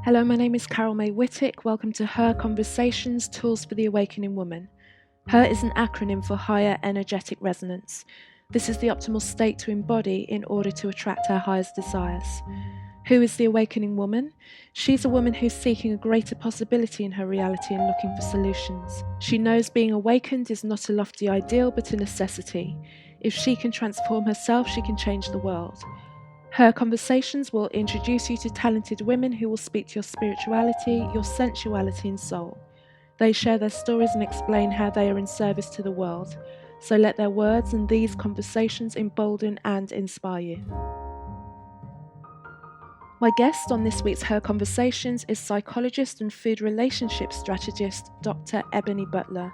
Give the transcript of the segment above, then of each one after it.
Hello, my name is Carol May Whittick. Welcome to Her Conversations, Tools for the Awakening Woman. Her is an acronym for Higher Energetic Resonance. This is the optimal state to embody in order to attract our highest desires. Who is the awakening woman? She's a woman who's seeking a greater possibility in her reality and looking for solutions. She knows being awakened is not a lofty ideal, but a necessity. If she can transform herself, she can change the world. Her conversations will introduce you to talented women who will speak to your spirituality, your sensuality and soul. They share their stories and explain how they are in service to the world. So let their words and these conversations embolden and inspire you. My guest on this week's Her Conversations is psychologist and food relationship strategist, Dr. Ebony Butler.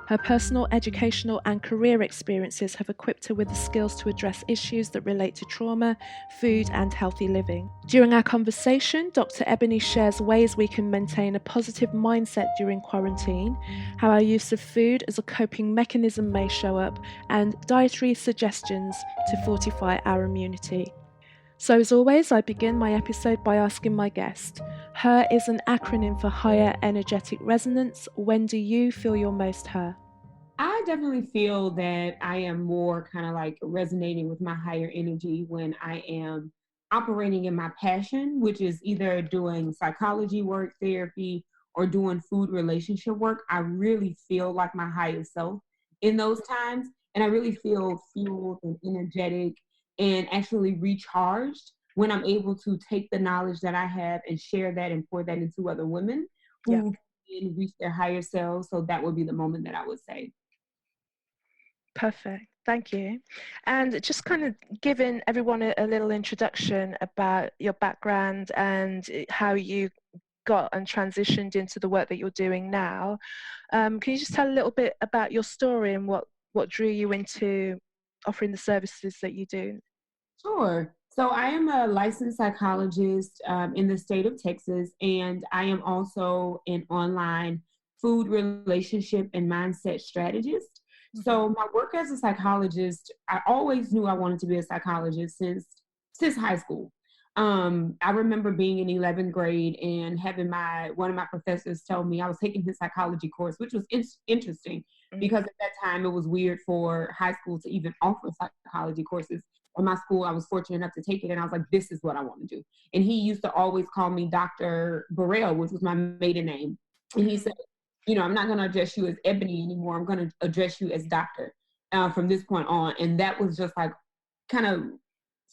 Her personal, educational and career experiences have equipped her with the skills to address issues that relate to trauma, food and healthy living. During our conversation, Dr. Ebony shares ways we can maintain a positive mindset during quarantine, how our use of food as a coping mechanism may show up, and dietary suggestions to fortify our immunity. So as always, I begin my episode by asking my guest. Her is an acronym for Higher Energetic Resonance. When do you feel you're most her? I definitely feel that I am more kind of like resonating with my higher energy when I am operating in my passion, which is either doing psychology work, therapy, or doing food relationship work. I really feel like my highest self in those times. And I really feel fueled and energetic and actually recharged when I'm able to take the knowledge that I have and share that and pour that into other women who can reach their higher selves. So that would be the moment that I would say. Perfect. Thank you. And just kind of giving everyone a little introduction about your background and how you got and transitioned into the work that you're doing now. Can you just tell a little bit about your story and what drew you into offering the services that you do? Sure. So I am a licensed psychologist in the state of Texas, and I am also an online food relationship and mindset strategist. So my work as a psychologist, I always knew I wanted to be a psychologist since high school. I remember being in 11th grade and having one of my professors tell me I was taking his psychology course, which was interesting because at that time it was weird for high school to even offer psychology courses. In my school, I was fortunate enough to take it, and I was like, this is what I want to do. And he used to always call me Dr. Burrell, which was my maiden name. And he said, I'm not going to address you as Ebony anymore. I'm going to address you as Doctor from this point on. And that was just like kind of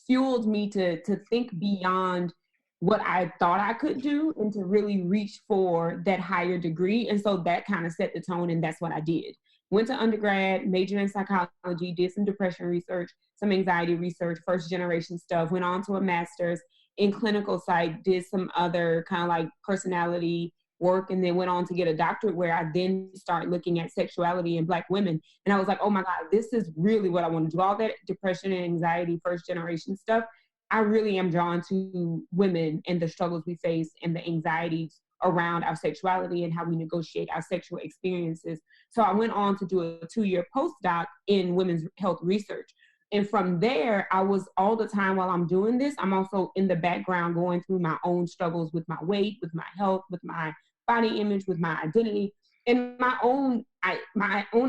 fueled me to think beyond what I thought I could do and to really reach for that higher degree. And so that kind of set the tone, and that's what I did. Went to undergrad, majored in psychology, did some depression research, some anxiety research, first generation stuff, went on to a master's in clinical psych, did some other kind of like personality work, and then went on to get a doctorate where I then started looking at sexuality in Black women. And I was like, oh my God, this is really what I want to do. All that depression and anxiety, first generation stuff, I really am drawn to women and the struggles we face and the anxieties around our sexuality and how we negotiate our sexual experiences. So I went on to do a 2-year postdoc in women's health research. And from there, I was all the time while I'm doing this, I'm also in the background going through my own struggles with my weight, with my health, with my body image, with my identity, and my own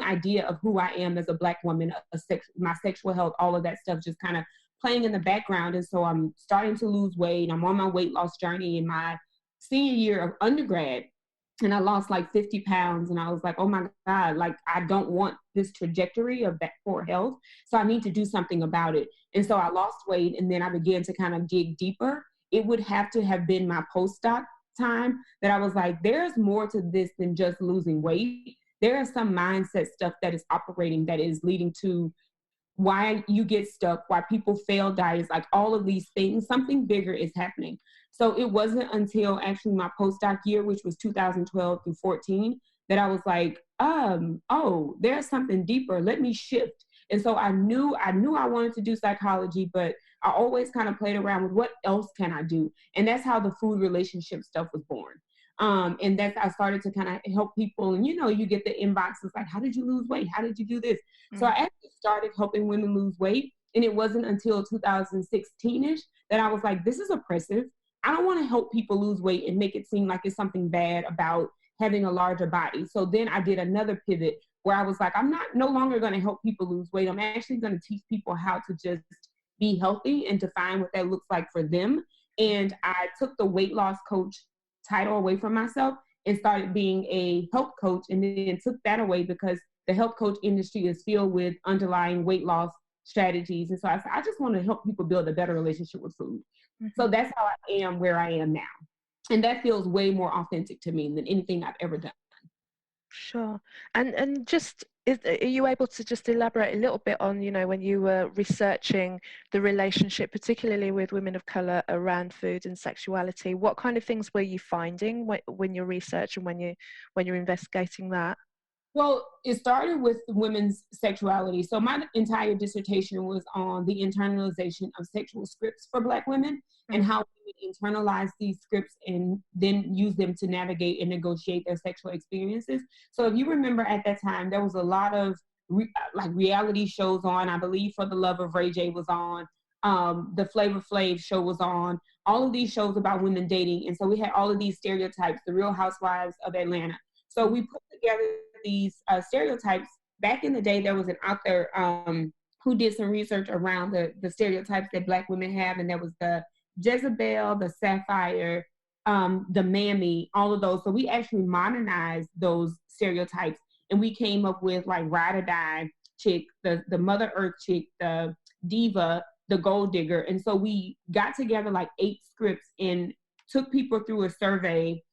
idea of who I am as a Black woman, my sexual health, all of that stuff just kind of playing in the background. And so I'm starting to lose weight. I'm on my weight loss journey in my senior year of undergrad, and I lost like 50 pounds. And I was like, oh my God, like I don't want this trajectory of that poor health. So I need to do something about it. And so I lost weight, and then I began to kind of dig deeper. It would have to have been my postdoc time that I was like, there's more to this than just losing weight. There is some mindset stuff that is operating that is leading to why you get stuck, why people fail diets, like all of these things. Something bigger is happening. So it wasn't until actually my postdoc year, which was 2012 through 14, that I was like, oh, there's something deeper. Let me shift. And so I knew I wanted to do psychology, but I always kind of played around with what else can I do? And that's how the food relationship stuff was born. And that's, I started to kind of help people. And, you get the inboxes like, how did you lose weight? How did you do this? So I actually started helping women lose weight. And it wasn't until 2016-ish that I was like, this is oppressive. I don't want to help people lose weight and make it seem like it's something bad about having a larger body. So then I did another pivot where I was like, I'm no longer going to help people lose weight. I'm actually going to teach people how to just be healthy and define what that looks like for them. And I took the weight loss coach title away from myself and started being a health coach, and then took that away because the health coach industry is filled with underlying weight loss strategies. And so I said, I just want to help people build a better relationship with food. Mm-hmm. So that's how I am where I am now. And that feels way more authentic to me than anything I've ever done. Sure. And just, are you able to just elaborate a little bit on, when you were researching the relationship, particularly with women of color, around food and sexuality? What kind of things were you finding when you're researching, when you're investigating that? Well, it started with women's sexuality. So my entire dissertation was on the internalization of sexual scripts for Black women, mm-hmm. and how women internalize these scripts and then use them to navigate and negotiate their sexual experiences. So if you remember at that time, there was a lot of reality shows on. I believe For the Love of Ray J was on. The Flavor Flav show was on. All of these shows about women dating. And so we had all of these stereotypes, the Real Housewives of Atlanta. So we put together these stereotypes. Back in the day, there was an author who did some research around the stereotypes that Black women have, and there was the Jezebel, the Sapphire, the Mammy, all of those. So we actually modernized those stereotypes, and we came up with like Ride or Die chick, the Mother Earth chick, the diva, the gold digger. And so we got together like 8 scripts and took people through a survey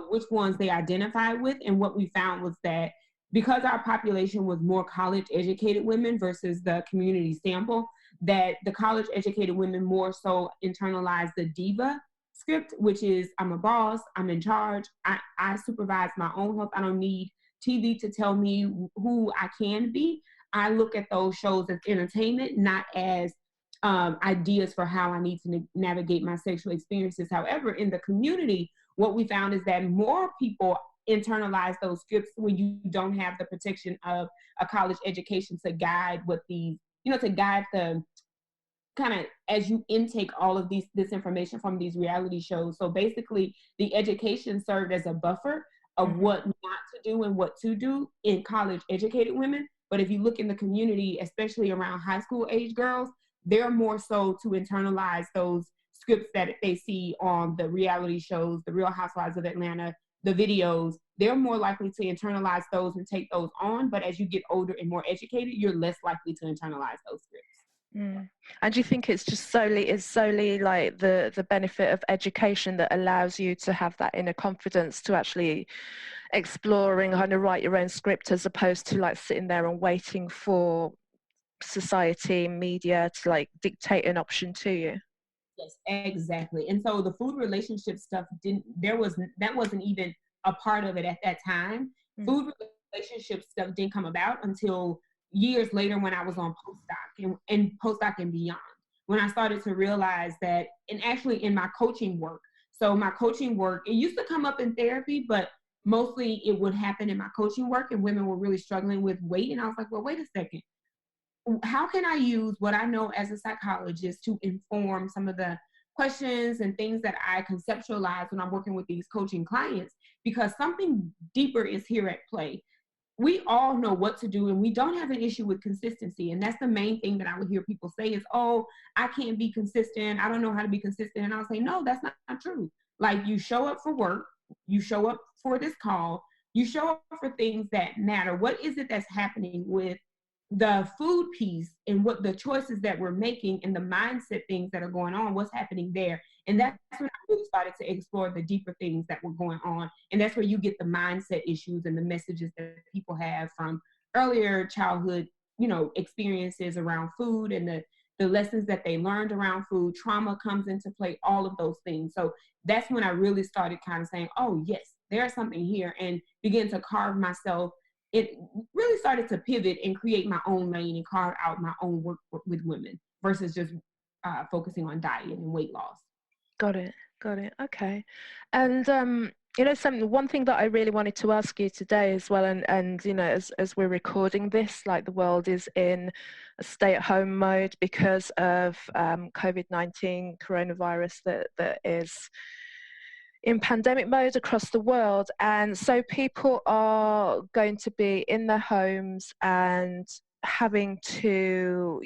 which ones they identified with. And what we found was that because our population was more college educated women versus the community sample, that the college educated women more so internalized the diva script, which is I'm a boss, I'm in charge, I supervise my own health, I don't need TV to tell me who I can be. I look at those shows as entertainment, not as ideas for how I need to navigate my sexual experiences. However, in the community, what we found is that more people internalize those scripts when you don't have the protection of a college education to guide what these, to guide the kind of as you intake all of this information from these reality shows. So basically, the education served as a buffer of mm-hmm. what not to do and what to do in college educated women. But if you look in the community, especially around high school age girls, they're more so to internalize those scripts that they see on the reality shows, the Real Housewives of Atlanta, the videos. They're more likely to internalize those and take those on. But as you get older and more educated, you're less likely to internalize those scripts. Mm. And do you think it's just solely like the benefit of education that allows you to have that inner confidence to actually explore and kind of write your own script, as opposed to like sitting there and waiting for society, media to like dictate an option to you? Yes, exactly. And so the food relationship stuff that wasn't even a part of it at that time. Mm-hmm. Food relationship stuff didn't come about until years later when I was on postdoc and postdoc and beyond, when I started to realize that, and actually in my coaching work. So my coaching work, it used to come up in therapy, but mostly it would happen in my coaching work, and women were really struggling with weight. And I was like, well, wait a second. How can I use what I know as a psychologist to inform some of the questions and things that I conceptualize when I'm working with these coaching clients? Because something deeper is here at play. We all know what to do, and we don't have an issue with consistency. And that's the main thing that I would hear people say is, oh, I can't be consistent. I don't know how to be consistent. And I'll say, no, that's not true. Like, you show up for work, you show up for this call, you show up for things that matter. What is it that's happening with the food piece and what the choices that we're making and the mindset things that are going on, what's happening there? And that's when I really started to explore the deeper things that were going on. And that's where you get the mindset issues and the messages that people have from earlier childhood, experiences around food, and the lessons that they learned around food. Trauma comes into play, all of those things. So that's when I really started kind of saying, oh yes, there's something here, and begin to carve myself. It really started to pivot and create my own lane and carve out my own work with women versus just focusing on diet and weight loss. Got it. Okay. And One thing that I really wanted to ask you today as well, and as we're recording this, like the world is in a stay-at-home mode because of COVID-19 coronavirus that is in pandemic mode across the world. And so people are going to be in their homes and having to,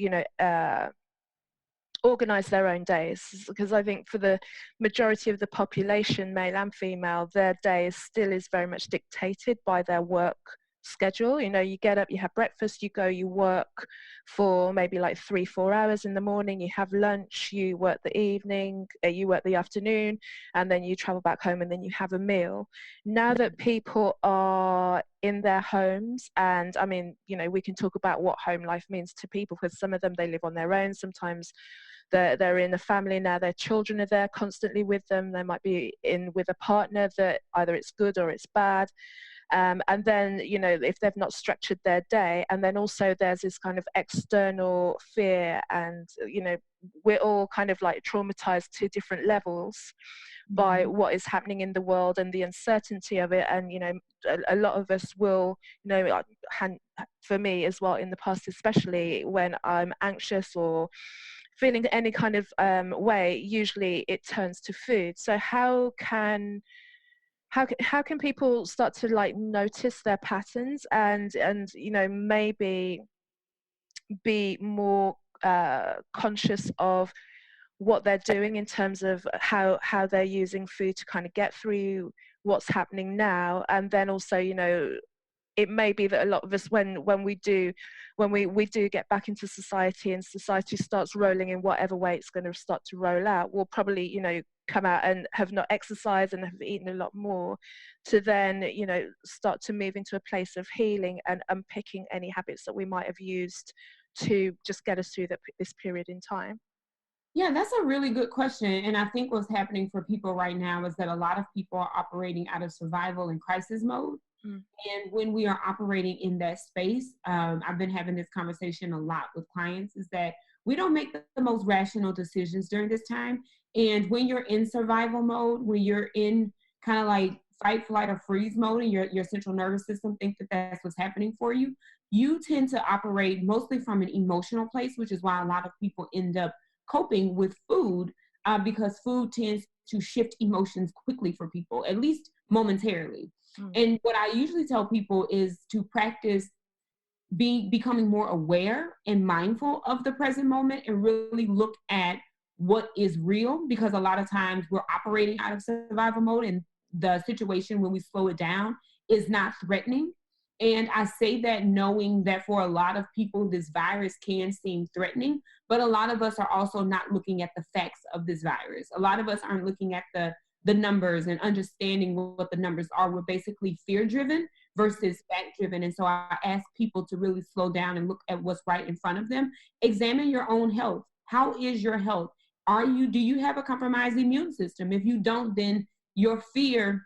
organize their own days, because I think for the majority of the population, male and female, their day still is very much dictated by their work schedule. You get up, you have breakfast, you go, you work for maybe like 3-4 hours in the morning, you have lunch, you work the evening, you work the afternoon, and then you travel back home and then you have a meal. Now that people are in their homes, and I mean, we can talk about what home life means to people, because some of them, they live on their own, sometimes they're in a family now, their children are there constantly with them, they might be in with a partner that either it's good or it's bad. And then, if they've not structured their day, and then also there's this kind of external fear, and, we're all kind of like traumatized to different levels by what is happening in the world and the uncertainty of it. And, a lot of us will, for me as well, in the past, especially when I'm anxious or feeling any kind of way, usually it turns to food. So how can people start to like notice their patterns and maybe be more conscious of what they're doing in terms of how they're using food to kind of get through what's happening now? And then also, it may be that a lot of us, when we do get back into society, and society starts rolling in whatever way it's going to start to roll out, we'll probably, come out and have not exercised and have eaten a lot more, to then, start to move into a place of healing and unpicking any habits that we might have used to just get us through this period in time. Yeah, that's a really good question. And I think what's happening for people right now is that a lot of people are operating out of survival and crisis mode. And when we are operating in that space, I've been having this conversation a lot with clients, is that we don't make the most rational decisions during this time. And when you're in survival mode, when you're in kind of like fight, flight, or freeze mode, and your central nervous system think that that's what's happening for you, you tend to operate mostly from an emotional place, which is why a lot of people end up coping with food, because food tends to shift emotions quickly for people, at least momentarily. And what I usually tell people is to practice becoming more aware and mindful of the present moment, and really look at what is real, because a lot of times we're operating out of survival mode, and the situation, when we slow it down, is not threatening. And I say that knowing that for a lot of people, this virus can seem threatening, but a lot of us are also not looking at the facts of this virus. A lot of us aren't looking at the numbers and understanding what the numbers are. We're basically fear-driven versus fact-driven. And so I ask people to really slow down and look at what's right in front of them. Examine your own health. How is your health? Do you have a compromised immune system? If you don't, then your fear,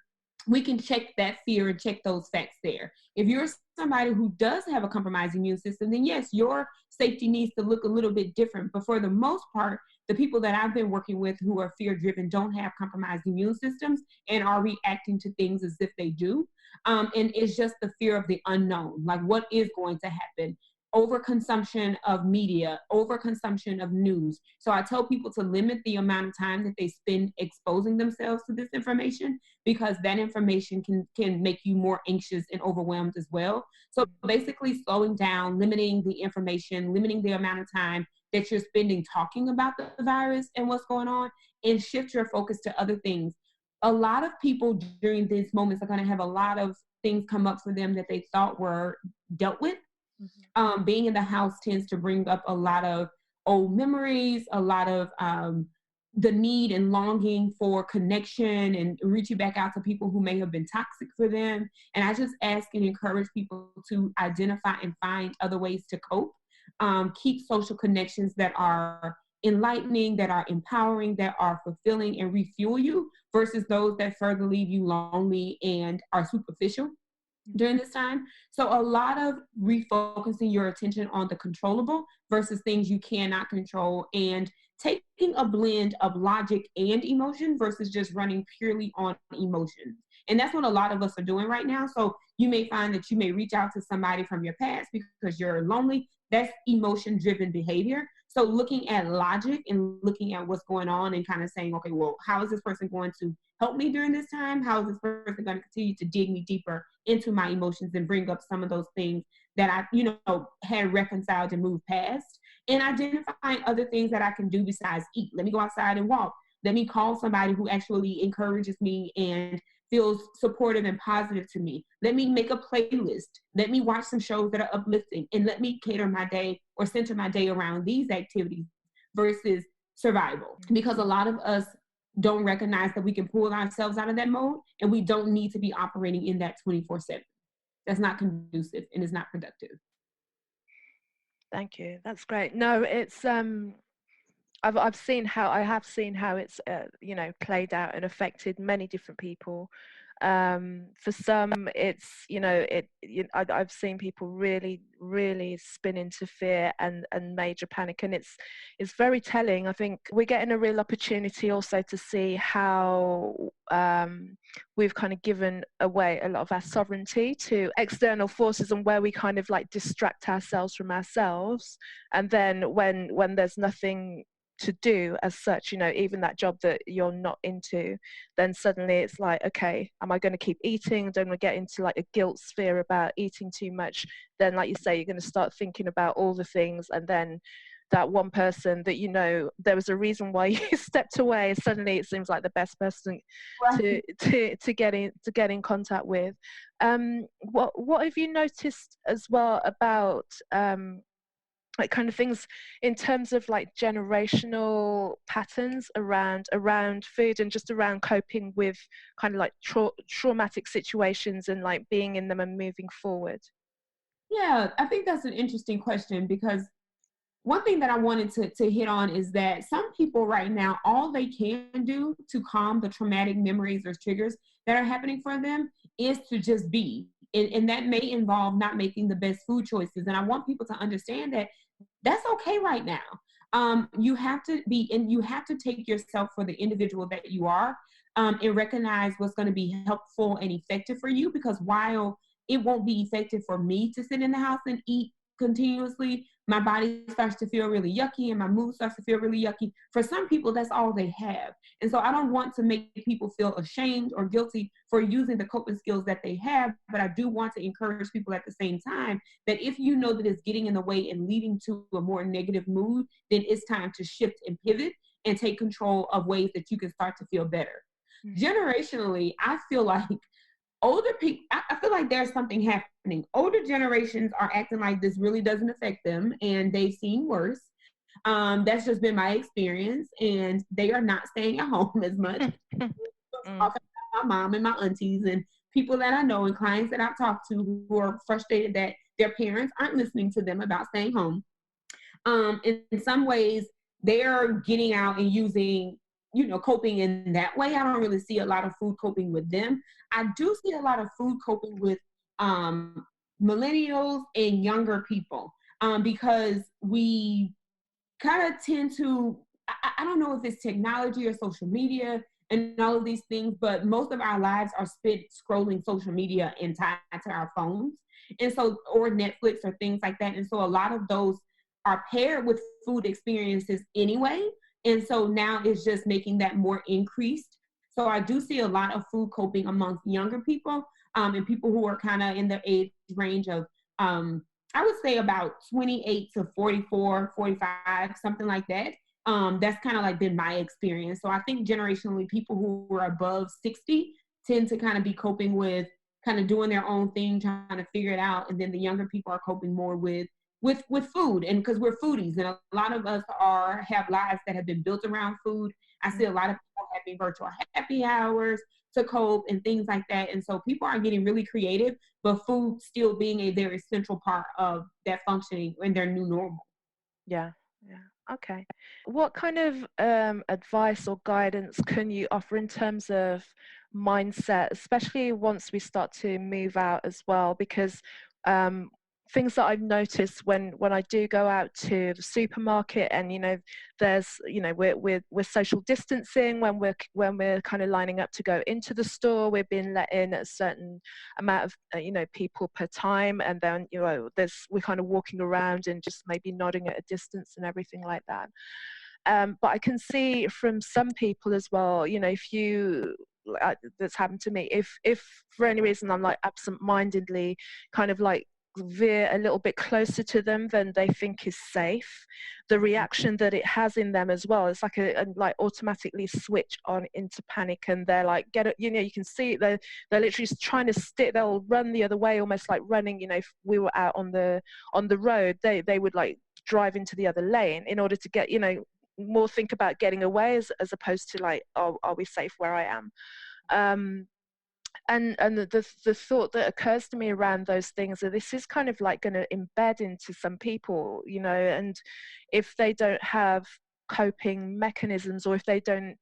we can check that fear and check those facts there. If you're somebody who does have a compromised immune system, then yes, your safety needs to look a little bit different. But for the most part, the people that I've been working with who are fear-driven don't have compromised immune systems and are reacting to things as if they do. And it's just the fear of the unknown, like what is going to happen. Overconsumption of media, overconsumption of news. So I tell people to limit the amount of time that they spend exposing themselves to this information, because that information can make you more anxious and overwhelmed as well. So basically slowing down, limiting the information, limiting the amount of time that you're spending talking about the virus and what's going on, and shift your focus to other things. A lot of people during these moments are going to have a lot of things come up for them that they thought were dealt with. Being in the house tends to bring up a lot of old memories, a lot of the need and longing for connection, and reaching back out to people who may have been toxic for them. And I just ask and encourage people to identify and find other ways to cope. Keep social connections that are enlightening, that are empowering, that are fulfilling and refuel you, versus those that further leave you lonely and are superficial during this time. So a lot of refocusing your attention on the controllable versus things you cannot control, and taking a blend of logic and emotion versus just running purely on emotions. And that's what a lot of us are doing right now. So you may find that you may reach out to somebody from your past because you're lonely. That's emotion driven behavior. So looking at logic and looking at what's going on and kind of saying, okay, well, how is this person going to help me during this time? How is this person going to continue to dig me deeper into my emotions and bring up some of those things that I, had reconciled and moved past, and identifying other things that I can do besides eat. Let me go outside and walk. Let me call somebody who actually encourages me and feels supportive and positive to me. Let me make a playlist. Let me watch some shows that are uplifting, and let me cater my day or center my day around these activities versus survival. Because a lot of us don't recognize that we can pull ourselves out of that mode, and we don't need to be operating in that 24/7. That's not conducive and is not productive. Thank you. That's great. No, it's I have seen how it's played out and affected many different people. For some, it's I've seen people really spin into fear and major panic, and it's very telling. I think we're getting a real opportunity also to see how we've kind of given away a lot of our sovereignty to external forces, and where we kind of like distract ourselves from ourselves, and then when there's nothing to do as such, even that job that you're not into, then suddenly it's like, okay, am I going to keep eating? Don't we get into like a guilt sphere about eating too much? Then, like you say, you're going to start thinking about all the things, and then that one person that there was a reason why you stepped away, suddenly it seems like the best person Right. to get in contact with. What have you noticed as well about like kind of things in terms of like generational patterns around food, and just around coping with kind of like traumatic situations and like being in them and moving forward? Yeah, I think that's an interesting question, because one thing that I wanted to hit on is that some people right now, all they can do to calm the traumatic memories or triggers that are happening for them is to just be. And that may involve not making the best food choices. And I want people to understand that that's okay right now. You have to be, and you have to take yourself for the individual that you are, and recognize what's going to be helpful and effective for you. Because while it won't be effective for me to sit in the house and eat continuously, my body starts to feel really yucky and my mood starts to feel really yucky. For some people, that's all they have. And so I don't want to make people feel ashamed or guilty for using the coping skills that they have, but I do want to encourage people at the same time that if you know that it's getting in the way and leading to a more negative mood, then it's time to shift and pivot and take control of ways that you can start to feel better. Generationally, I feel like older people, I feel like there's something happening. Older generations are acting like this really doesn't affect them, and they've seen worse. That's just been my experience, and they are not staying at home as much. Talking about my mom and my aunties and people that I know and clients that I've talked to who are frustrated that their parents aren't listening to them about staying home. In some ways, they're getting out and using, coping in that way. I don't really see a lot of food coping with them. I do see a lot of food coping with millennials and younger people, because we kind of tend to, I don't know if it's technology or social media and all of these things, but most of our lives are spent scrolling social media and tied to our phones. And so, or Netflix or things like that. And so a lot of those are paired with food experiences anyway. And so now it's just making that more increased. So I do see a lot of food coping amongst younger people, and people who are kind of in the age range of, I would say about 28 to 44, 45, something like that. That's kind of like been my experience. So I think generationally, people who are above 60 tend to kind of be coping with kind of doing their own thing, trying to figure it out. And then the younger people are coping more with food, and because we're foodies, and a lot of us have lives that have been built around food. I see a lot of people having virtual happy hours to cope and things like that. And so people are getting really creative, but food still being a very central part of that functioning in their new normal. Yeah. Okay. What kind of advice or guidance can you offer in terms of mindset, especially once we start to move out as well? Because things that I've noticed when I do go out to the supermarket, and there's we're social distancing when we're kind of lining up to go into the store. We're being let in a certain amount of people per time, and then we're kind of walking around and just maybe nodding at a distance and everything like that. But I can see from some people as well, if you that's happened to me, if for any reason I'm like absent-mindedly kind of like veer a little bit closer to them than they think is safe, the reaction that it has in them as well, it's like a like automatically switch on into panic, and they're like, get it, you can see they're literally trying to stick, they'll run the other way, almost like running. If we were out on the road, they would like drive into the other lane in order to get more think about getting away, as opposed to like, oh, are we safe where I am? And the thought that occurs to me around those things are this is kind of like going to embed into some people, and if they don't have coping mechanisms, or if they don't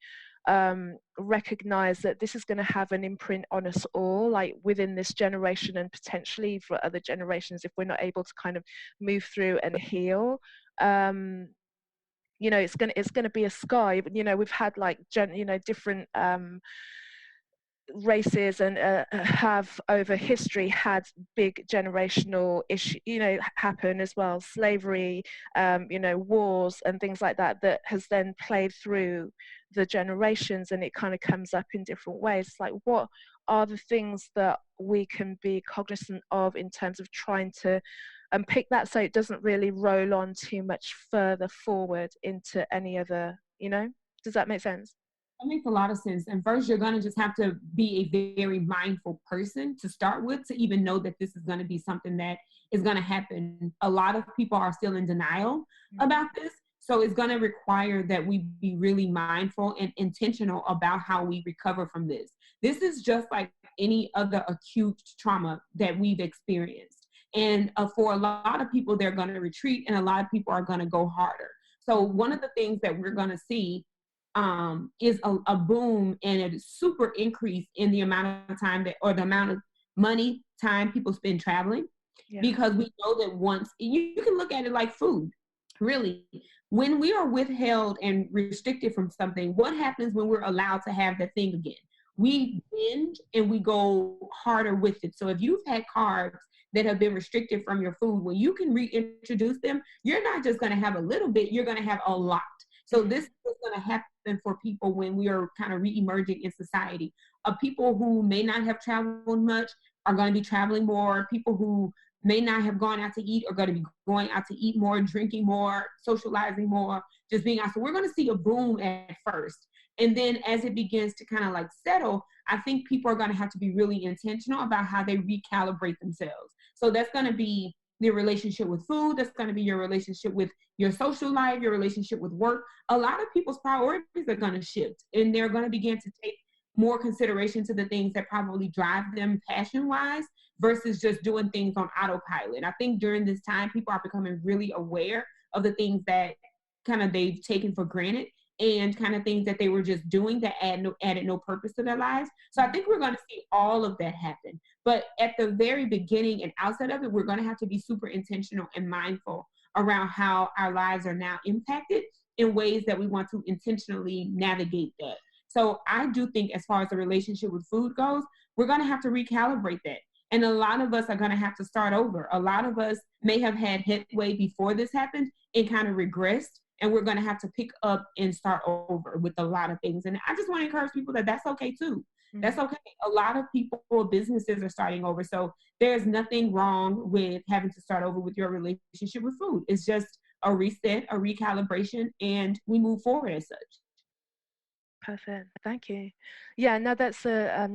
recognize that this is going to have an imprint on us all, like within this generation and potentially for other generations, if we're not able to kind of move through and heal, it's going to be a scar. We've had like different races and have over history had big generational issue happen as well, slavery, wars and things like that has then played through the generations, and it kind of comes up in different ways. Like, what are the things that we can be cognizant of in terms of trying to pick that so it doesn't really roll on too much further forward into any other, does that make sense? That makes a lot of sense. And first, you're going to just have to be a very mindful person to start with, to even know that this is going to be something that is going to happen. A lot of people are still in denial about this. So it's going to require that we be really mindful and intentional about how we recover from this. This is just like any other acute trauma that we've experienced. And for a lot of people, they're going to retreat, and a lot of people are going to go harder. So one of the things that we're going to see is a boom and a super increase in the amount of time or the amount of money, time people spend traveling. Yeah. Because we know that once, you can look at it like food, really. When we are withheld and restricted from something, what happens when we're allowed to have that thing again? We binge and we go harder with it. So if you've had carbs that have been restricted from your food, when you can reintroduce them, you're not just going to have a little bit, you're going to have a lot. So this is going to happen for people when we are kind of re-emerging in society. People who may not have traveled much are going to be traveling more. People who may not have gone out to eat are going to be going out to eat more, drinking more, socializing more, just being out. So we're going to see a boom at first. And then as it begins to kind of like settle, I think people are going to have to be really intentional about how they recalibrate themselves. So that's going to be your relationship with food. That's going to be your relationship with your social life, your relationship with work. A lot of people's priorities are going to shift, and they're going to begin to take more consideration to the things that probably drive them passion-wise versus just doing things on autopilot. I think during this time, people are becoming really aware of the things that kind of they've taken for granted, and kind of things that they were just doing that added no purpose to their lives. So I think we're going to see all of that happen. But at the very beginning and outset of it, we're going to have to be super intentional and mindful around how our lives are now impacted in ways that we want to intentionally navigate that. So I do think, as far as the relationship with food goes, we're going to have to recalibrate that. And a lot of us are going to have to start over. A lot of us may have had headway before this happened and kind of regressed. And we're going to have to pick up and start over with a lot of things. And I just want to encourage people that that's okay too. Mm-hmm. That's okay. A lot of people, businesses are starting over. So there's nothing wrong with having to start over with your relationship with food. It's just a reset, a recalibration, and we move forward as such. Perfect. Thank you. Yeah, no, that's a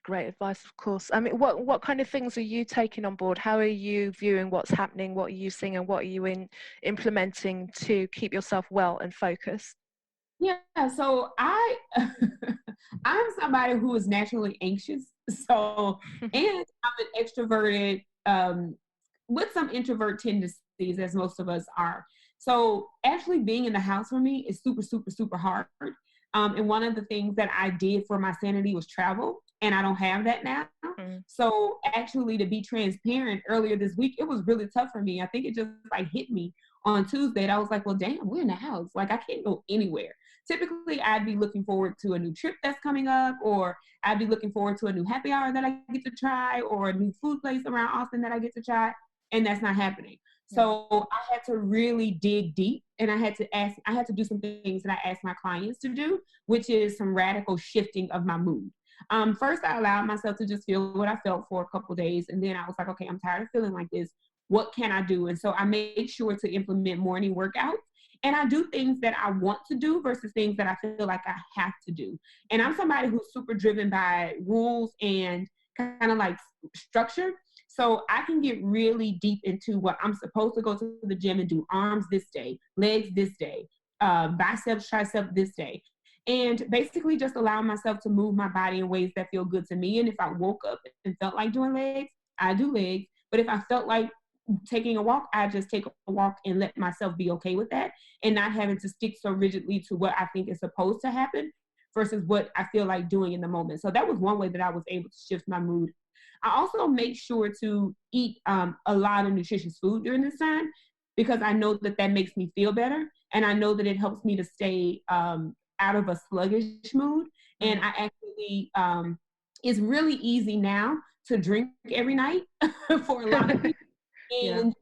great advice, of course. I mean, what kind of things are you taking on board? How are you viewing what's happening? What are you seeing, and what are you implementing to keep yourself well and focused? Yeah, so I'm somebody who is naturally anxious. So, and I'm an extroverted with some introvert tendencies, as most of us are. So actually being in the house for me is super, super, super hard. And one of the things that I did for my sanity was travel. and I don't have that now. Mm. So actually, to be transparent, earlier this week, it was really tough for me. I think it just like hit me on Tuesday. And I was like, well, damn, we're in the house. Like, I can't go anywhere. Typically, I'd be looking forward to a new trip that's coming up, or I'd be looking forward to a new happy hour that I get to try, or a new food place around Austin that I get to try. And that's not happening. So I had to really dig deep, and I had to do some things that I asked my clients to do, which is some radical shifting of my mood. First, I allowed myself to just feel what I felt for a couple of days. And then I was like, okay, I'm tired of feeling like this. What can I do? And so I made sure to implement morning workouts. And I do things that I want to do versus things that I feel like I have to do. And I'm somebody who's super driven by rules and kind of like structure. So I can get really deep into what I'm supposed to go to the gym and do: arms this day, legs this day, biceps, triceps this day. And basically just allowing myself to move my body in ways that feel good to me. And if I woke up and felt like doing legs, I do legs. But if I felt like taking a walk, I just take a walk and let myself be okay with that, and not having to stick so rigidly to what I think is supposed to happen versus what I feel like doing in the moment. So that was one way that I was able to shift my mood. I also make sure to eat a lot of nutritious food during this time, because I know that that makes me feel better. And I know that it helps me to stay out of a sluggish mood. And I actually, it's really easy now to drink every night for a lot of people. And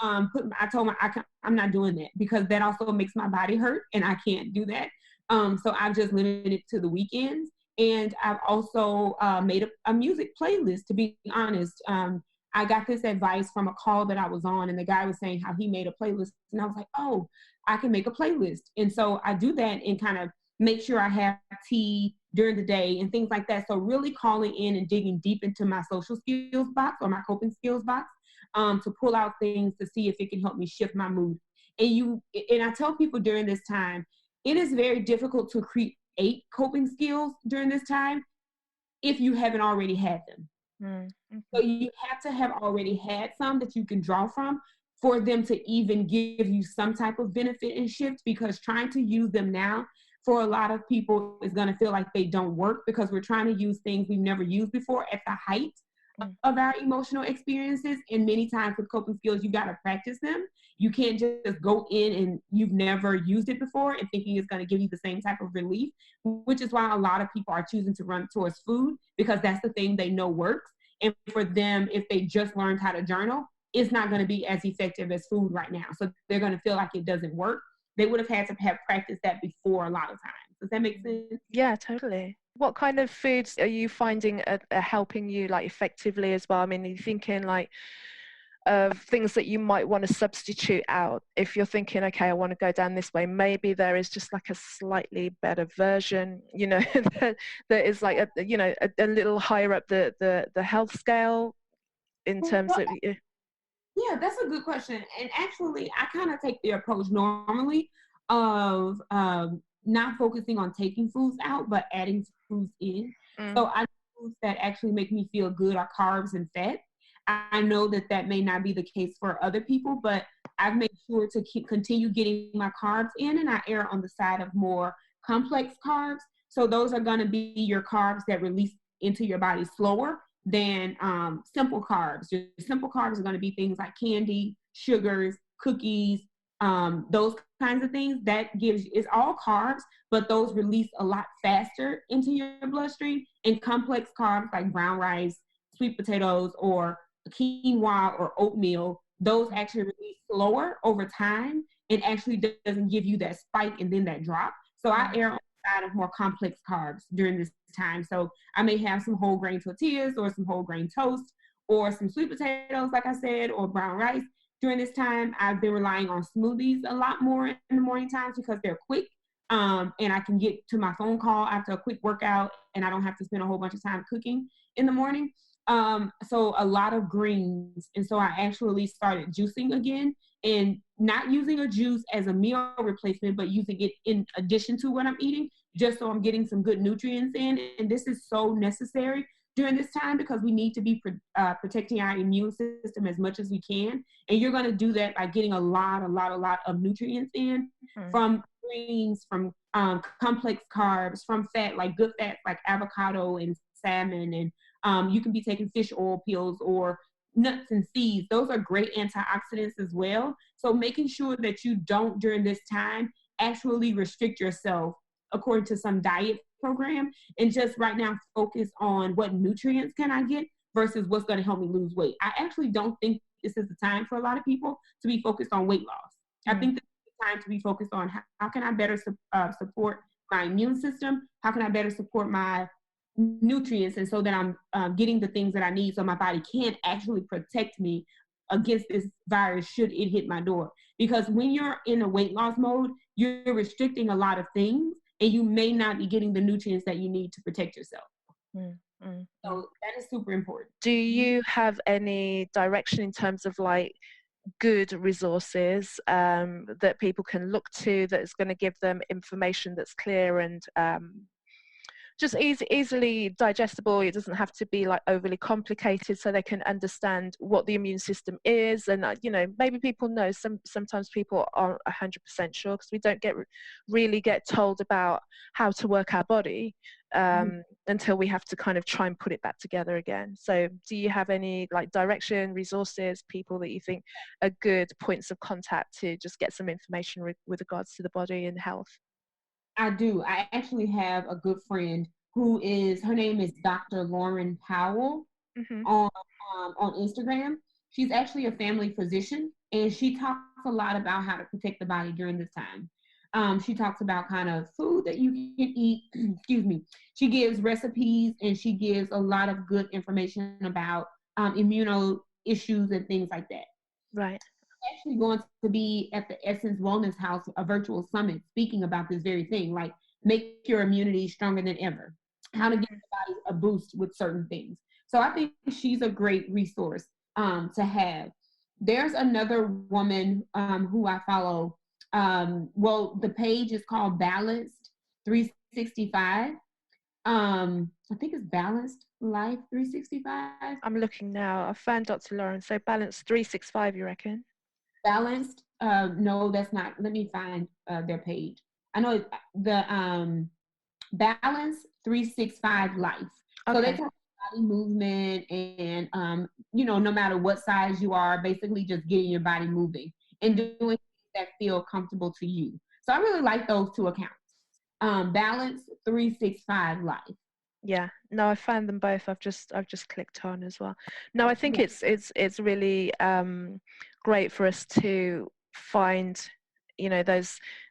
I told my, I'm not doing that, because that also makes my body hurt, and I can't do that. So I've just limited it to the weekends. And I've also made a music playlist, to be honest. I got this advice from a call that I was on, and the guy was saying how he made a playlist. And I was like, oh, I can make a playlist. And so I do that and kind of make sure I have tea during the day and things like that. So really calling in and digging deep into my social skills box, or my coping skills box, to pull out things to see if it can help me shift my mood. And I tell people during this time, it is very difficult to create coping skills during this time if you haven't already had them. Mm-hmm. So you have to have already had some that you can draw from for them to even give you some type of benefit and shift, because trying to use them now for a lot of people is going to feel like they don't work, because we're trying to use things we've never used before at the height of our emotional experiences. And many times with coping skills, you got to practice them. You can't just go in and you've never used it before and thinking it's going to give you the same type of relief, which is why a lot of people are choosing to run towards food, because that's the thing they know works. And for them, if they just learned how to journal, it's not going to be as effective as food right now. So they're going to feel like it doesn't work. They would have had to have practiced that before a lot of times. Does that make sense? Yeah, totally. What kind of foods are you finding are helping you like effectively as well? I mean, are you thinking like of things that you might want to substitute out if you're thinking, okay, I want to go down this way? Maybe there is just like a slightly better version, you know, that is like a little higher up the health scale in terms of. Yeah, that's a good question. And actually, I kind of take the approach normally of not focusing on taking foods out, but adding foods in. So I foods that actually make me feel good are carbs and fat. I know that may not be the case for other people, but I've made sure to continue getting my carbs in, and I err on the side of more complex carbs. So those are going to be your carbs that release into your body slower than simple carbs. Your simple carbs are going to be things like candy, sugars, cookies, those kinds of things. That it's all carbs, but those release a lot faster into your bloodstream. And complex carbs like brown rice, sweet potatoes, or quinoa or oatmeal, those actually release slower over time and actually doesn't give you that spike and then that drop. So I err on the side of more complex carbs during this time. So I may have some whole grain tortillas or some whole grain toast or some sweet potatoes, like I said, or brown rice. During this time, I've been relying on smoothies a lot more in the morning times because they're quick. And I can get to my phone call after a quick workout, and I don't have to spend a whole bunch of time cooking in the morning. So a lot of greens. And so I actually started juicing again, and not using a juice as a meal replacement, but using it in addition to what I'm eating, just so I'm getting some good nutrients in. And this is so necessary during this time because we need to be protecting our immune system as much as we can. And you're going to do that by getting a lot of nutrients in from greens, from complex carbs, from fat, like good fats like avocado and salmon, and you can be taking fish oil pills or nuts and seeds. Those are great antioxidants as well. So making sure that you don't during this time actually restrict yourself according to some diet program, and just right now focus on what nutrients can I get versus what's going to help me lose weight. I actually don't think this is the time for a lot of people to be focused on weight loss. I think this is the time to be focused on how can I better support my immune system? How can I better support my nutrients, and so that I'm getting the things that I need so my body can actually protect me against this virus should it hit my door. Because when you're in a weight loss mode, you're restricting a lot of things, and you may not be getting the nutrients that you need to protect yourself. So that is super important. Do you have any direction in terms of like good resources that people can look to that is going to give them information that's clear and just easily digestible? It doesn't have to be like overly complicated, so they can understand what the immune system is. And maybe people know, sometimes people aren't 100% sure, because we don't really get told about how to work our body until we have to kind of try and put it back together again. So do you have any like direction, resources, people that you think are good points of contact to just get some information with regards to the body and health? I do. I actually have a good friend her name is Dr. Lauren Powell on Instagram. She's actually a family physician, and she talks a lot about how to protect the body during this time. She talks about kind of food that you can eat. Excuse me. She gives recipes, and she gives a lot of good information about immuno issues and things like that. Right. Actually going to be at the Essence Wellness House, a virtual summit, speaking about this very thing, like make your immunity stronger than ever, how to give the body a boost with certain things. So I think she's a great resource to have. There's another woman who I follow. The page is called Balanced 365. I think it's Balanced Life 365. I'm looking now. I found Dr. Lauren. So Balanced 365, you reckon? Balanced? No, that's not. Let me find their page. I know it's the Balance 365 Life. Okay. So they talk about body movement and no matter what size you are, basically just getting your body moving and doing things that feel comfortable to you. So I really like those two accounts. Balance 365 Life. Yeah, no, I found them both. I've just clicked on as well. No, I think it's really great for us to find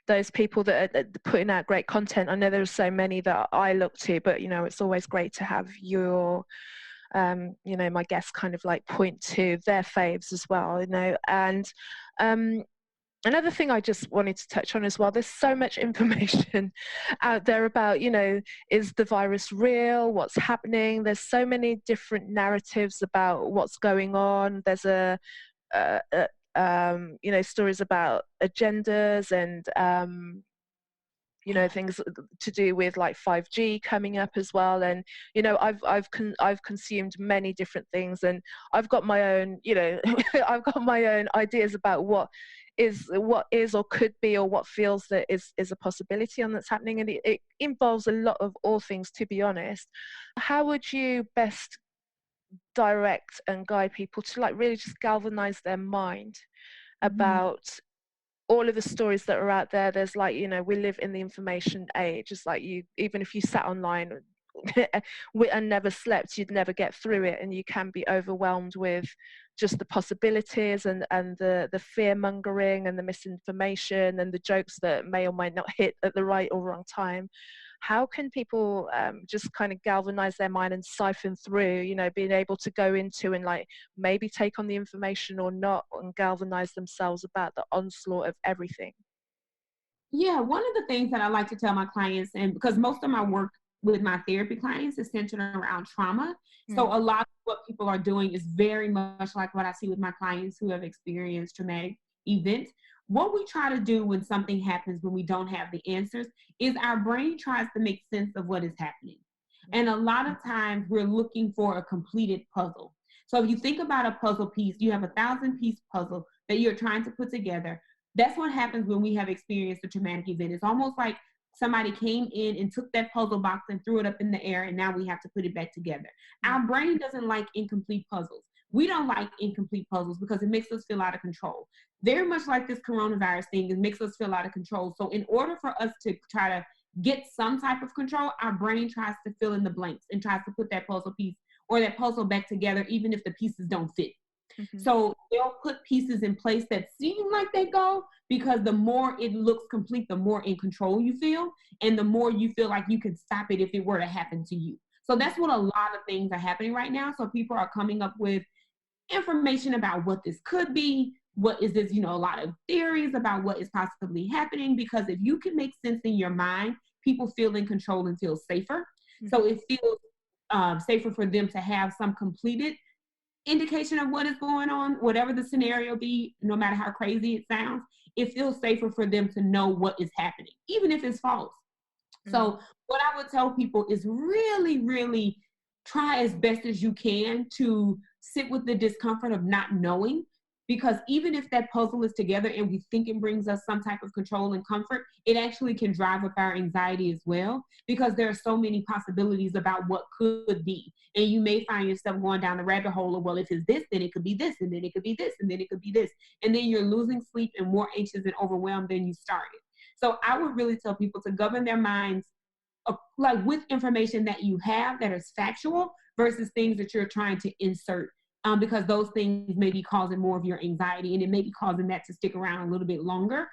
those people that are putting out great content. I know there's so many that I look to, but it's always great to have your my guests kind of like point to their faves as well, and another thing I just wanted to touch on as well, there's so much information out there about, is the virus real? What's happening? There's so many different narratives about what's going on. There's stories about agendas and, things to do with like 5G coming up as well. And, I've consumed many different things, and I've got my own, I've got my own ideas about what is or could be, or what feels that is a possibility and that's happening. And it involves a lot of all things, to be honest. How would you best direct and guide people to like really just galvanize their mind about all of the stories that are out there? There's like, we live in the information age. It's like even if you sat online and never slept, you'd never get through it, and you can be overwhelmed with just the possibilities and the fear mongering and the misinformation and the jokes that may or might not hit at the right or wrong time. How can people just kind of galvanize their mind and siphon through, being able to go into and like maybe take on the information or not, and galvanize themselves about the onslaught of everything? Yeah, one of the things that I like to tell my clients, and because most of my work with my therapy clients is centered around trauma. So a lot of what people are doing is very much like what I see with my clients who have experienced traumatic events. What we try to do when something happens, when we don't have the answers, is our brain tries to make sense of what is happening. And a lot of times we're looking for a completed puzzle. So if you think about a puzzle piece, you have 1,000-piece puzzle that you're trying to put together. That's what happens when we have experienced a traumatic event. It's almost like somebody came in and took that puzzle box and threw it up in the air, and now we have to put it back together. Our brain doesn't like incomplete puzzles. We don't like incomplete puzzles because it makes us feel out of control. Very much like this coronavirus thing, it makes us feel out of control. So in order for us to try to get some type of control, our brain tries to fill in the blanks and tries to put that puzzle piece or that puzzle back together, even if the pieces don't fit. So they'll put pieces in place that seem like they go, because the more it looks complete, the more in control you feel, and the more you feel like you can stop it if it were to happen to you. So that's what a lot of things are happening right now. So people are coming up with information about what this could be. What is this? A lot of theories about what is possibly happening, because if you can make sense in your mind, people feel in control and feel safer. So it feels safer for them to have some completed indication of what is going on, whatever the scenario be, no matter how crazy it sounds. It feels safer for them to know what is happening, even if it's false. So what I would tell people is really, really try as best as you can to sit with the discomfort of not knowing, because even if that puzzle is together and we think it brings us some type of control and comfort, it actually can drive up our anxiety as well, because there are so many possibilities about what could be. And you may find yourself going down the rabbit hole of, well, if it's this, then it could be this, and then it could be this, and then it could be this. And then you're losing sleep and more anxious and overwhelmed than you started. So I would really tell people to govern their minds like with information that you have that is factual versus things that you're trying to insert, because those things may be causing more of your anxiety, and it may be causing that to stick around a little bit longer.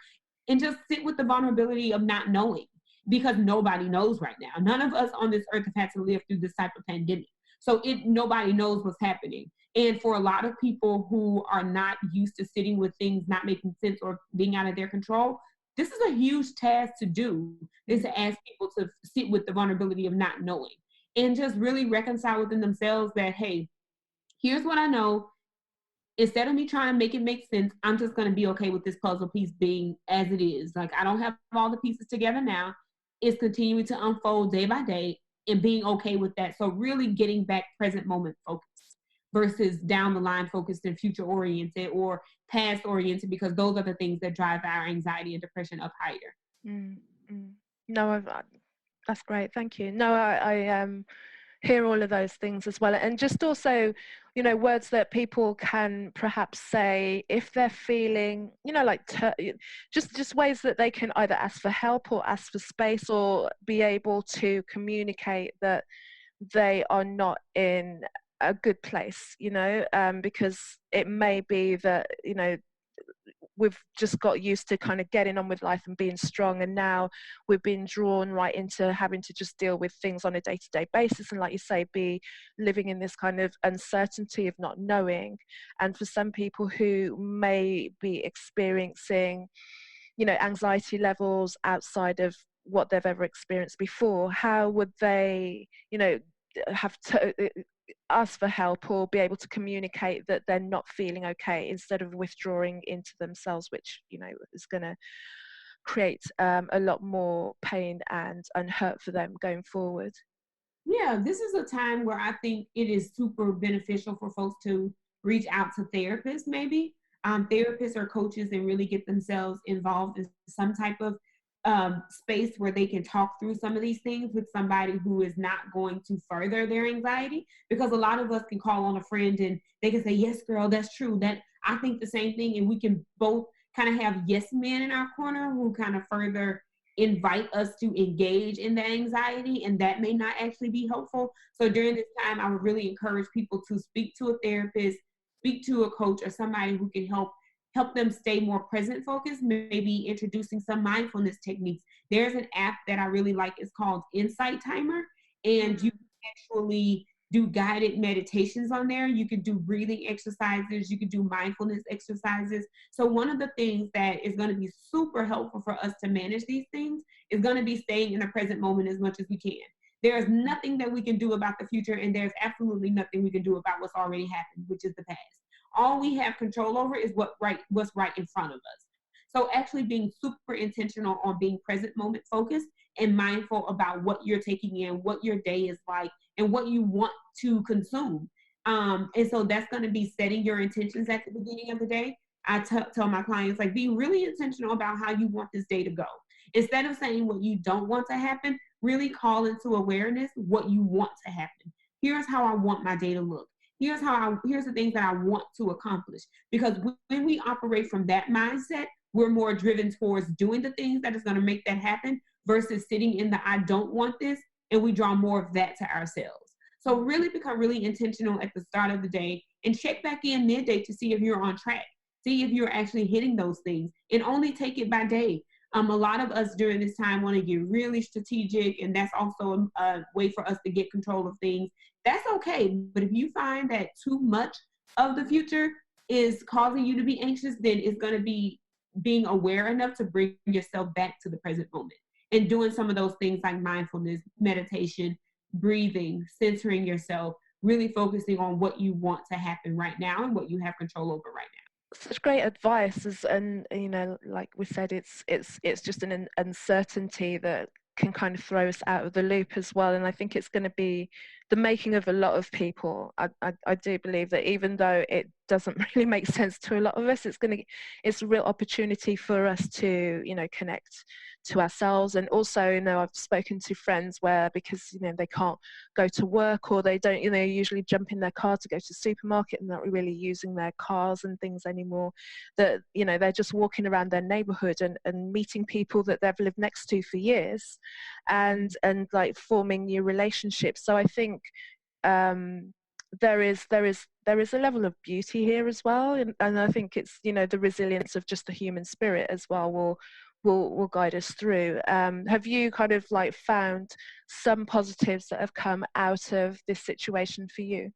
And just sit with the vulnerability of not knowing, because nobody knows right now. None of us on this earth have had to live through this type of pandemic. So nobody knows what's happening. And for a lot of people who are not used to sitting with things not making sense or being out of their control, this is a huge task to do, is to ask people to sit with the vulnerability of not knowing and just really reconcile within themselves that, hey, here's what I know. Instead of me trying to make it make sense, I'm just going to be okay with this puzzle piece being as it is. Like, I don't have all the pieces together now. It's continuing to unfold day by day and being okay with that. So really getting back present moment focused versus down the line focused and future oriented or past oriented, because those are the things that drive our anxiety and depression up higher. No, that's great. Thank you. No, I hear all of those things as well. And just also, words that people can perhaps say if they're feeling, like just ways that they can either ask for help or ask for space or be able to communicate that they are not in a good place, because it may be that, we've just got used to kind of getting on with life and being strong, and now we've been drawn right into having to just deal with things on a day-to-day basis, and like you say, be living in this kind of uncertainty of not knowing. And for some people who may be experiencing, anxiety levels outside of what they've ever experienced before, how would they, have to ask for help or be able to communicate that they're not feeling okay, instead of withdrawing into themselves, which is going to create a lot more pain and hurt for them going forward? Yeah, this is a time where I think it is super beneficial for folks to reach out to therapists, maybe therapists or coaches, and really get themselves involved in some type of space where they can talk through some of these things with somebody who is not going to further their anxiety. Because a lot of us can call on a friend and they can say, yes, girl, that's true. That I think the same thing. And we can both kind of have yes men in our corner who kind of further invite us to engage in the anxiety. And that may not actually be helpful. So during this time, I would really encourage people to speak to a therapist, speak to a coach, or somebody who can help them stay more present focused, maybe introducing some mindfulness techniques. There's an app that I really like. It's called Insight Timer, and you can actually do guided meditations on there. You can do breathing exercises. You can do mindfulness exercises. So one of the things that is going to be super helpful for us to manage these things is going to be staying in the present moment as much as we can. There's nothing that we can do about the future, and there's absolutely nothing we can do about what's already happened, which is the past. All we have control over is what's right in front of us. So actually being super intentional on being present moment focused and mindful about what you're taking in, what your day is like, and what you want to consume. And so that's going to be setting your intentions at the beginning of the day. I tell my clients, like, be really intentional about how you want this day to go. Instead of saying what you don't want to happen, really call into awareness what you want to happen. Here's how I want my day to look. Here's the things that I want to accomplish. Because when we operate from that mindset, we're more driven towards doing the things that is going to make that happen versus sitting in the I don't want this, and we draw more of that to ourselves. So really become really intentional at the start of the day and check back in midday to see if you're on track. See if you're actually hitting those things, and only take it by day. A lot of us during this time want to get really strategic, and that's also a way for us to get control of things. That's okay. But if you find that too much of the future is causing you to be anxious, then it's going to be being aware enough to bring yourself back to the present moment and doing some of those things like mindfulness, meditation, breathing, centering yourself, really focusing on what you want to happen right now and what you have control over right now. Such great advice, and like we said, it's just an uncertainty that can kind of throw us out of the loop as well. And I think it's going to be the making of a lot of people. I do believe that even though it doesn't really make sense to a lot of us, it's a real opportunity for us to connect to ourselves. And also, I've spoken to friends where, because they can't go to work, or they don't usually jump in their car to go to the supermarket and not really using their cars and things anymore, that they're just walking around their neighborhood and meeting people that they've lived next to for years, and like forming new relationships. So I think there is a level of beauty here as well, and I think it's the resilience of just the human spirit as well will guide us through. Have you kind of like found some positives that have come out of this situation for you?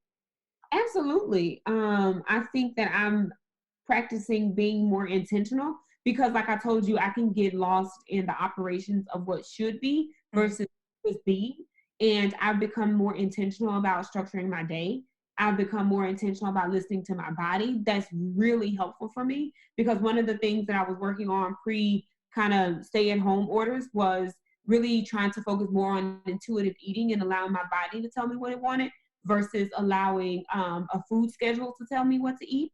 Absolutely. I think that I'm practicing being more intentional, because like I told you, I can get lost in the operations of what should be versus just being. And I've become more intentional about structuring my day. I've become more intentional about listening to my body. That's really helpful for me, because one of the things that I was working on pre kind of stay at home orders was really trying to focus more on intuitive eating and allowing my body to tell me what it wanted versus allowing a food schedule to tell me what to eat.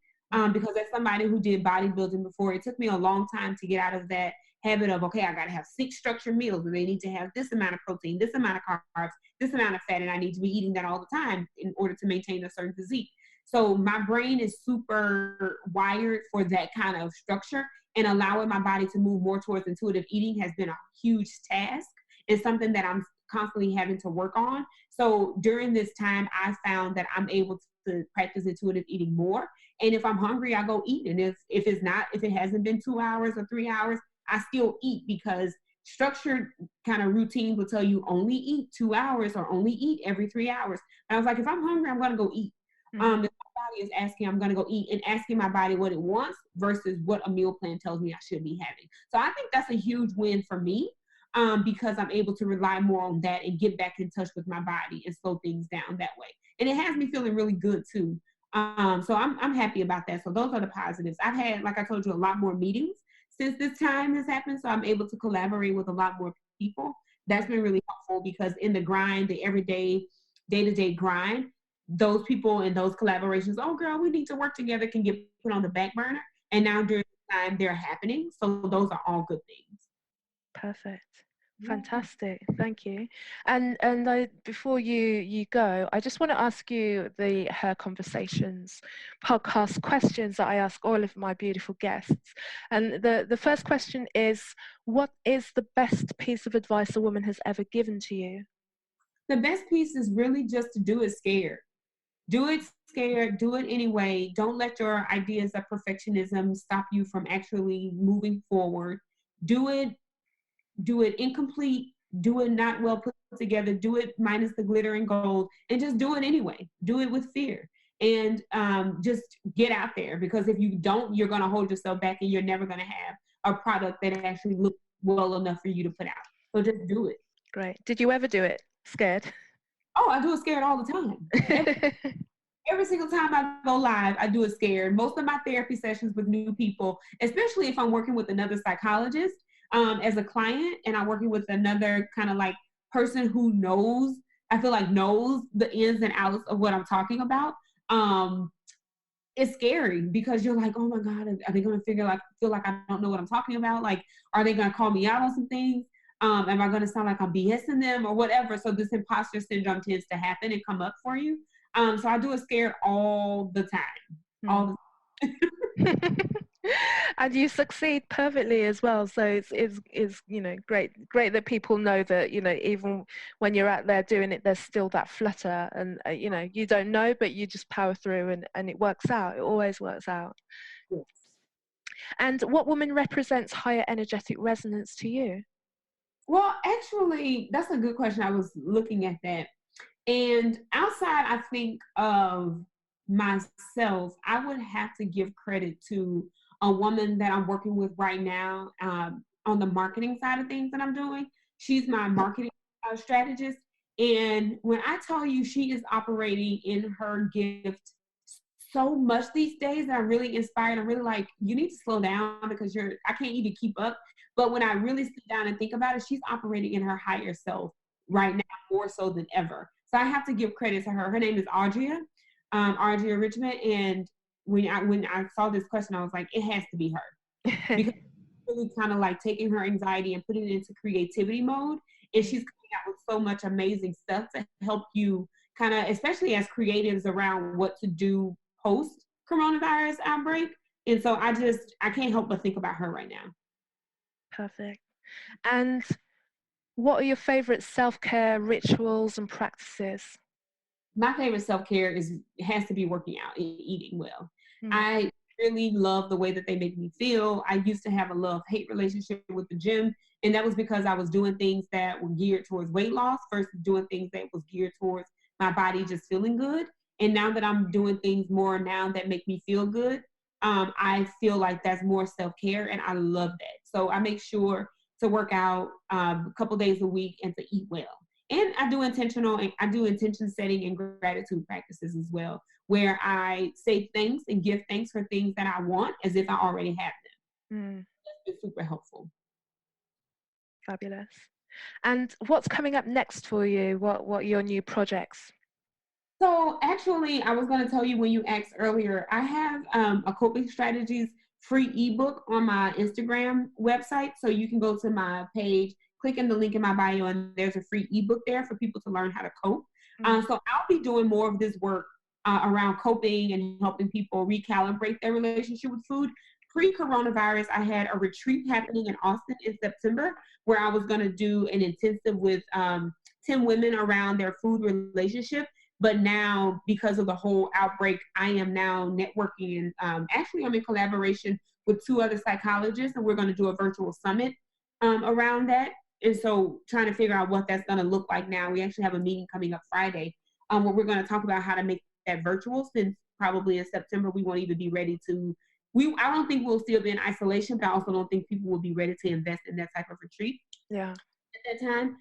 Because as somebody who did bodybuilding before, it took me a long time to get out of that habit of, okay, I got to have 6 structured meals, and they need to have this amount of protein, this amount of carbs, this amount of fat, and I need to be eating that all the time in order to maintain a certain physique. So my brain is super wired for that kind of structure, and allowing my body to move more towards intuitive eating has been a huge task and something that I'm constantly having to work on. So during this time, I found that I'm able to practice intuitive eating more. And if I'm hungry, I go eat. And if it hasn't been 2 hours or 3 hours, I still eat, because structured kind of routine will tell you only eat 2 hours or only eat every 3 hours. And I was like, if I'm hungry, I'm going to go eat. If my body is asking, I'm going to go eat, and asking my body what it wants versus what a meal plan tells me I should be having. So I think that's a huge win for me, because I'm able to rely more on that and get back in touch with my body and slow things down that way. And it has me feeling really good too. So I'm happy about that. So those are the positives. I've had, like I told you, a lot more meetings since this time has happened. So I'm able to collaborate with a lot more people. That's been really helpful, because in the grind, the everyday, day-to-day grind, those people and those collaborations, oh girl, we need to work together, can get put on the back burner. And now during the time they're happening. So those are all good things. Perfect. Fantastic. Thank you. And before you go, I just want to ask you the Her Conversations podcast questions that I ask all of my beautiful guests. And the first question is, what is the best piece of advice a woman has ever given to you? The best piece is really just to do it scared. Do it scared, do it anyway. Don't let your ideas of perfectionism stop you from actually moving forward. Do it incomplete, do it not well put together, do it minus the glitter and gold, and just do it anyway. Do it with fear, and just get out there, because if you don't, you're going to hold yourself back, and you're never going to have a product that actually looks well enough for you to put out. So just do it. Great. Did you ever do it scared? Oh, I do it scared all the time. Every single time I go live, I do it scared. Most of my therapy sessions with new people, especially if I'm working with another psychologist as a client, and I'm working with another kind of like person who knows the ins and outs of what I'm talking about. it's scary because you're like, oh my God, are they going to feel like I don't know what I'm talking about? Like, are they going to call me out on some things? Am I going to sound like I'm BSing them or whatever? So this imposter syndrome tends to happen and come up for you. So I do it scared all the time, all the time. And you succeed perfectly as well. So it's great that people know that, even when you're out there doing it, there's still that flutter, and you don't know, but you just power through, and it works out. It always works out. Yes. And what woman represents higher energetic resonance to you? Well, actually, that's a good question. I was looking at that. And outside, I think, of myself, I would have to give credit to a woman that I'm working with right now, on the marketing side of things that I'm doing. She's my marketing strategist. And when I tell you she is operating in her gift so much these days, that I'm really inspired. I'm really like, you need to slow down because I can't even keep up. But when I really sit down and think about it, she's operating in her higher self right now, more so than ever. So I have to give credit to her. Her name is Audria, Audria Richmond. And when I saw this question, I was like, it has to be her. Because really kind of like taking her anxiety and putting it into creativity mode. And she's coming out with so much amazing stuff to help you kind of, especially as creatives, around what to do post coronavirus outbreak. And so I can't help but think about her right now. Perfect. And what are your favorite self-care rituals and practices? My favorite self-care has to be working out and eating well. I really love the way that they make me feel. I used to have a love-hate relationship with the gym, and that was because I was doing things that were geared towards weight loss versus doing things that was geared towards my body just feeling good. And now that I'm doing things more now that make me feel good, I feel like that's more self-care, and I love that. So I make sure to work out a couple days a week and to eat well. And I do intention setting and gratitude practices as well, where I say thanks and give thanks for things that I want as if I already have them. That's been super helpful. Fabulous. And what's coming up next for you? What are your new projects? So actually, I was going to tell you when you asked earlier, I have a coping strategies free ebook on my Instagram website. So you can go to my page, click in the link in my bio, and there's a free ebook there for people to learn how to cope. So I'll be doing more of this work around coping and helping people recalibrate their relationship with food. Pre-coronavirus, I had a retreat happening in Austin in September where I was going to do an intensive with 10 women around their food relationship. But now, because of the whole outbreak, I am now networking, and actually I'm in collaboration with 2 other psychologists, and we're going to do a virtual summit around that. And so trying to figure out what that's going to look like now. We actually have a meeting coming up Friday where we're going to talk about how to make that virtual, since probably in September we won't even be ready to. I don't think we'll still be in isolation, but I also don't think people will be ready to invest in that type of retreat at that time.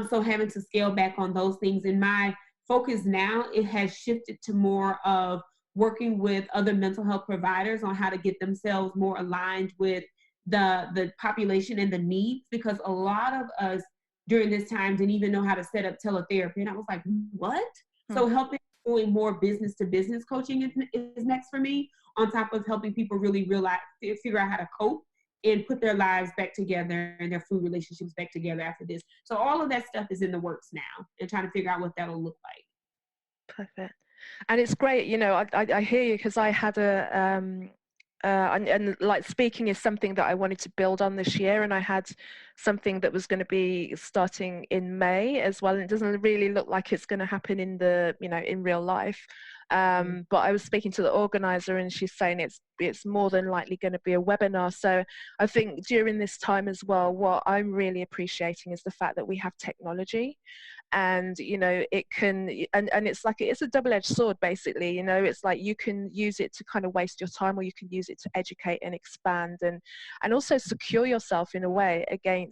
So having to scale back on those things. And my focus now, it has shifted to more of working with other mental health providers on how to get themselves more aligned with the population and the needs, because a lot of us during this time didn't even know how to set up teletherapy. And I was like, what? So helping doing more business to business coaching is next for me, on top of helping people really figure out how to cope and put their lives back together and their food relationships back together after this. So all of that stuff is in the works now, and trying to figure out what that'll look like. Perfect. And it's great, I hear you, because I had and like speaking is something that I wanted to build on this year, and I had something that was going to be starting in May as well, and it doesn't really look like it's going to happen in real life. But I was speaking to the organizer, and she's saying it's more than likely going to be a webinar. So I think during this time as well, what I'm really appreciating is the fact that we have technology, and it can, and it's a double-edged sword basically. It's like you can use it to kind of waste your time, or you can use it to educate and expand, and also secure yourself in a way against,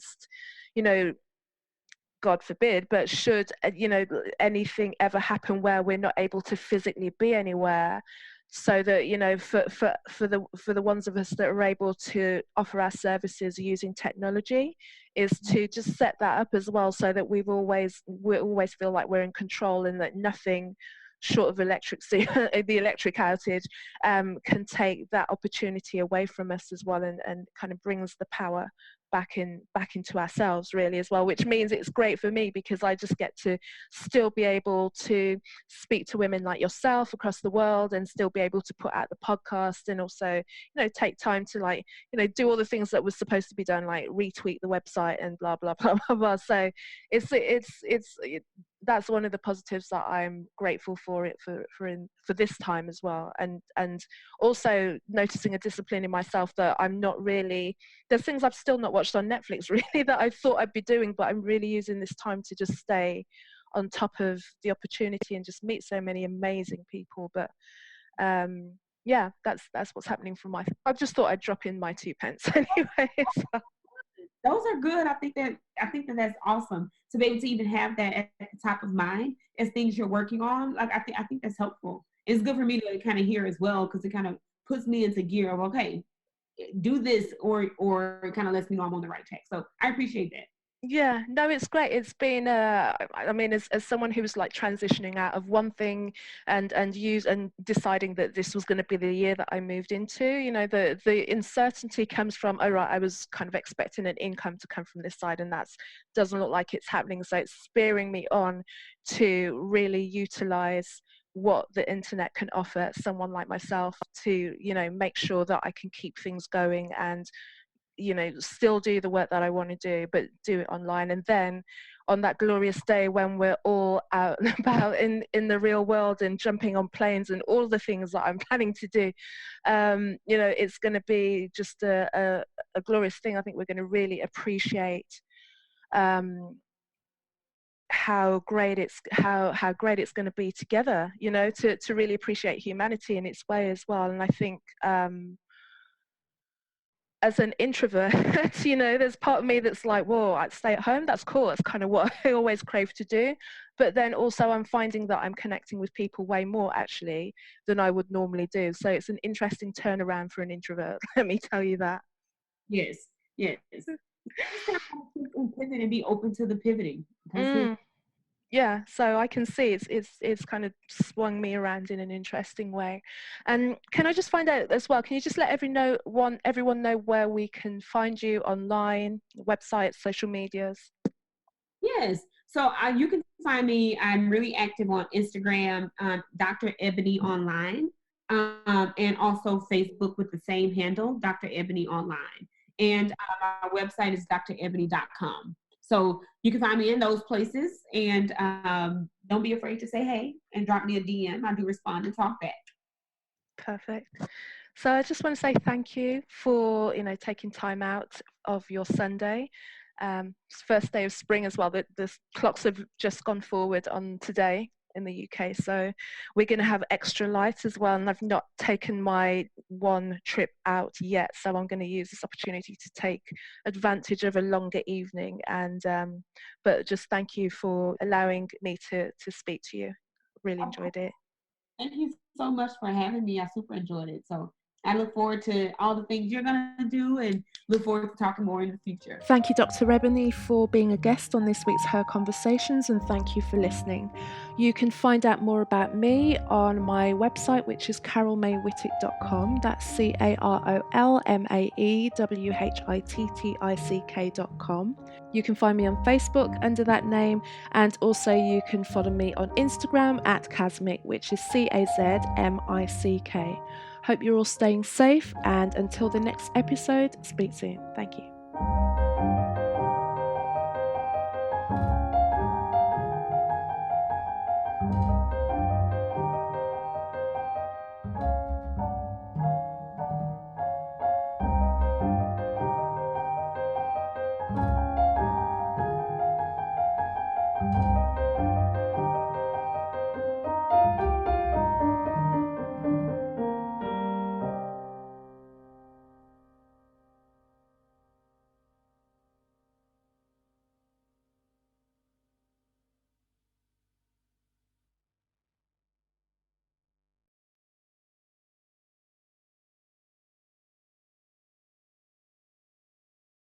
God forbid, but should anything ever happen where we're not able to physically be anywhere, so that for the ones of us that are able to offer our services using technology, is to just set that up as well, so that we always feel like we're in control, and that nothing short of electricity, the electric outage, can take that opportunity away from us as well, and kind of brings the power back into ourselves really as well, which means it's great for me because I just get to still be able to speak to women like yourself across the world, and still be able to put out the podcast, and also take time to do all the things that was supposed to be done, like retweet the website and blah blah blah blah blah. So that's one of the positives that I'm grateful for this time as well, and also noticing a discipline in myself that I'm not really, there's things I've still not watched on Netflix really that I thought I'd be doing, but I'm really using this time to just stay on top of the opportunity and just meet so many amazing people. But yeah, that's what's happening for my, I just thought I'd drop in my 2 pence anyway. So. Those are good. I think that that's awesome to be able to even have that at the top of mind as things you're working on. Like I think that's helpful. It's good for me to kind of hear as well, because it kind of puts me into gear of, okay, do this, or it kind of lets me know I'm on the right track. So I appreciate that. Yeah, no, it's great. It's been I mean, as someone who was like transitioning out of one thing and deciding that this was going to be the year that I moved into, the uncertainty comes from, oh right, I was kind of expecting an income to come from this side, and that doesn't look like it's happening. So it's spurring me on to really utilize what the internet can offer someone like myself to make sure that I can keep things going, and still do the work that I want to do, but do it online. And then on that glorious day when we're all out and about in the real world and jumping on planes and all the things that I'm planning to do, it's going to be just a glorious thing. I think we're going to really appreciate how great it's going to be together, to really appreciate humanity in its way as well. And I think as an introvert, there's part of me that's like, whoa, I'd stay at home. That's cool. That's kind of what I always crave to do. But then also I'm finding that I'm connecting with people way more actually than I would normally do. So it's an interesting turnaround for an introvert. Let me tell you that. Yes. Pivot and be open to the pivoting. Yeah, so I can see it's kind of swung me around in an interesting way. And can I just find out as well, can you just let everyone know where we can find you online, websites, social medias? Yes. So you can find me. I'm really active on Instagram, Dr. Ebony Online, and also Facebook with the same handle, Dr. Ebony Online. And our website is drebony.com. So you can find me in those places, and don't be afraid to say hey and drop me a DM. I do respond and talk back. Perfect. So I just want to say thank you for taking time out of your Sunday. It's first day of spring as well. The clocks have just gone forward on today in the UK, so we're going to have extra light as well, and I've not taken my one trip out yet, so I'm going to use this opportunity to take advantage of a longer evening. And but just thank you for allowing me to speak to you. Really enjoyed it. Thank you so much for having me. I super enjoyed it. So I look forward to all the things you're going to do, and look forward to talking more in the future. Thank you, Dr. Ebony, for being a guest on this week's Her Conversations, and thank you for listening. You can find out more about me on my website, which is carolmaywhittick.com. That's carolmaywhittick.com. You can find me on Facebook under that name, and also you can follow me on Instagram at Kazmick, which is CAZMICK. Hope you're all staying safe, and until the next episode, speak soon. Thank you.